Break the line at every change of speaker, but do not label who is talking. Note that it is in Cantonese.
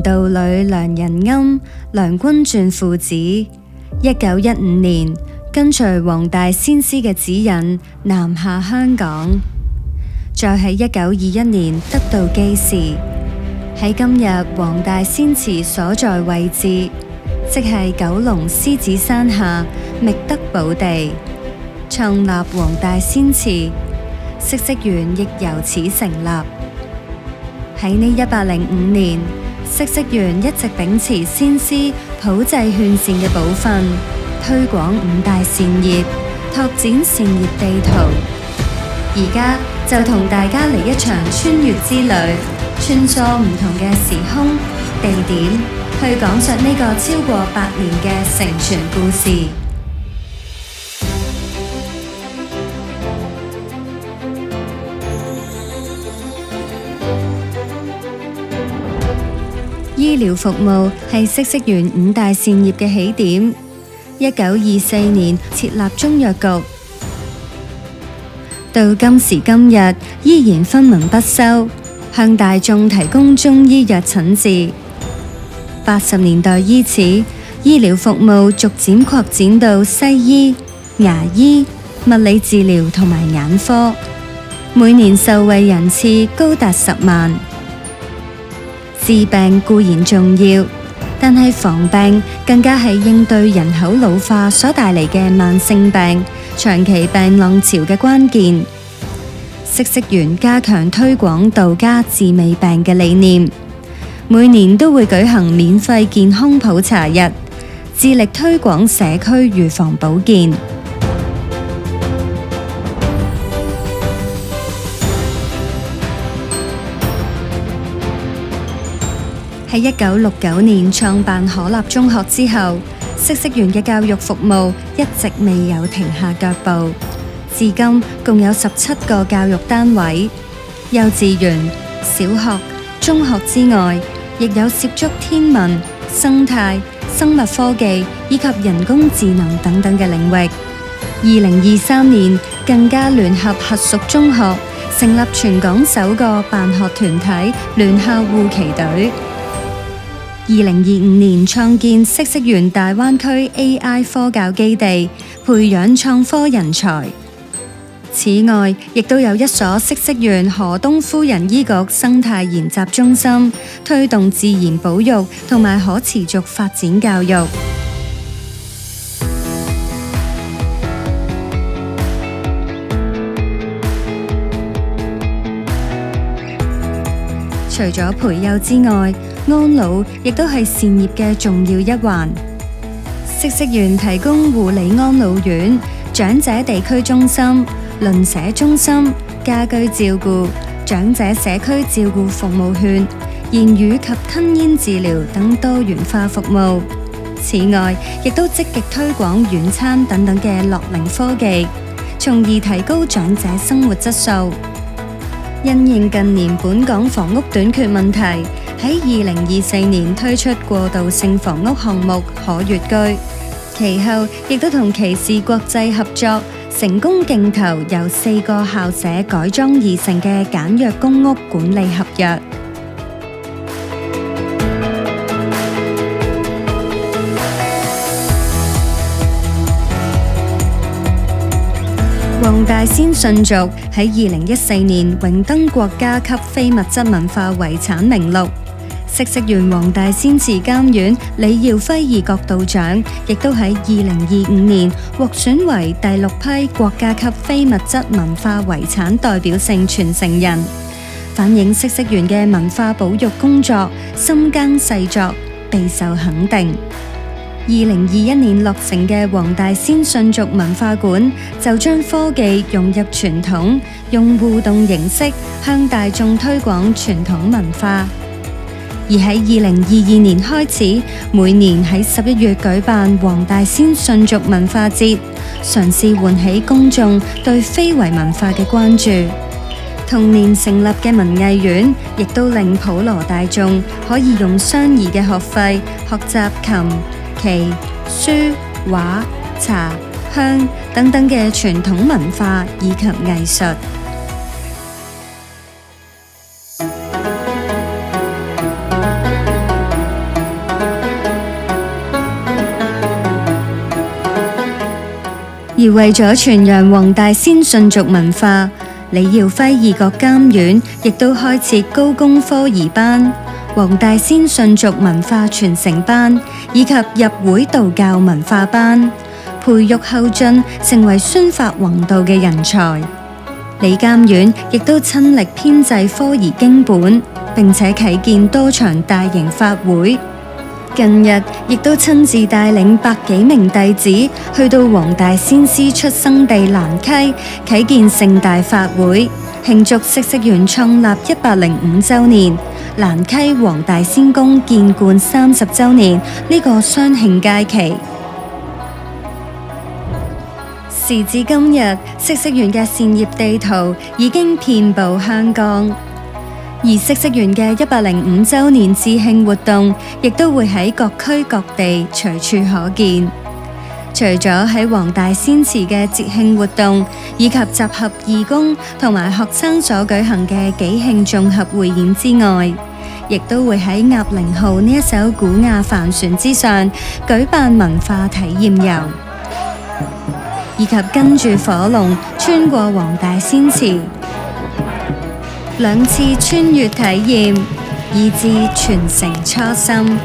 道侶梁仁庵、梁君彖父子1915年跟隨黃大仙師嘅指引南下香港，再喺1921年得到基士，喺今日黃大仙祠所在位置，即係九龍獅子山下覓得寶地，創立黃大仙祠，嗇色園亦由此成立。喺呢105年，嗇色園一直秉持先師普濟勸善嘅寶訓，推廣五大善業，拓展善業地圖。而家就同大家嚟一場穿越之旅，穿梭唔同嘅時空地點，去講述呢個超過100年嘅承傳故事。醫療服務係嗇色園五大善業嘅起點。1924年設立中藥局，到今時今日依然分文不收，向大眾提供中醫藥診治。80年代伊始，醫療服務逐漸擴展到西醫、牙醫、物理治療同埋眼科，每年受惠人次高達10萬。治病固然重要，但係防病更加係應對人口老化所帶嚟嘅慢性病、長期病浪潮嘅關鍵。嗇色園加強推廣道家治未病嘅理念，每年都會舉行免費健康普查日，致力推廣社區預防保健。喺1969年創辦可立中學之後，嗇色園嘅教育服務一直未有停下腳步，至今共有17個教育單位，幼稚園、小學、中學之外，亦有涉足天文、生態、生物科技以及人工智能等等嘅領域。2023年更加聯合轄屬中學，成立全港首個辦學團體聯校護旗隊。2025年創建嗇色園大灣區 AI 科教基地，培養創科人才。此外，亦都有一所嗇色園何東夫人醫局生態研習中心，推動自然保育同埋可持續發展教育。除咗培幼之外，安老亦都係善業嘅重要一環。嗇色園提供護理安老院、長者地區中心、鄰舍中心、家居照顧、長者社區照顧服務券、言語及吞嚥治療等多元化服務。此外，亦都積極推廣遠餐等等嘅樂齡科技，從而提高長者生活質素。因應近年本港房屋短缺問題，喺2024年推出過渡性房屋項目可悅居，其後亦都同歧視國際合作，成功競投由4個校舍改裝而成嘅簡約公屋管理合約。黃大仙信俗喺2014年榮登國家級非物質文化遺產名錄。嗇色園黃大仙祠監院李耀輝二國道長亦都喺2025年獲選為第6批國家級非物質文化遺產代表性傳承人，反映嗇色園嘅文化保育工作深耕細作，備受肯定。2021年落成嘅黃大仙信俗文化館就將科技融入傳統，用互動形式向大眾推廣傳統文化。而喺2022年開始，每年喺11月舉辦黃大仙信俗文化節，嘗試喚起公眾對非遺文化嘅關注。同年成立嘅文藝院，亦都令普羅大眾可以用相宜嘅學費學習琴、棋、書、畫、茶、香等等嘅傳統文化以及藝術。而為咗傳揚黃大仙信俗文化，李耀輝異國監院亦都開設高工科儀班、黃大仙信俗文化傳承班以及入會道教文化班，培育後進成為宣發弘道嘅人才。李監院亦都親力編製科儀經本，並且啟建多場大型法會。近日亦都親自帶領百幾名弟子去到黃大仙師出生地蘭溪啟建盛大法會，慶祝嗇色園創立105週年、蘭溪黃大仙宮建觀30週年呢個雙慶佳期。時至今日，嗇色園嘅善業地圖已經遍布香港。而嗇色園嘅105週年致慶活動，亦都會喺各區各地隨處可見。除咗喺黃大仙祠嘅節慶活動，以及集合義工同埋學生所舉行嘅紀慶綜合匯演之外，亦都會喺鴨鈴號呢一艘古亞帆船之上舉辦文化體驗遊，以及跟住火龍穿過黃大仙祠。2次穿越體驗，以至傳承初心。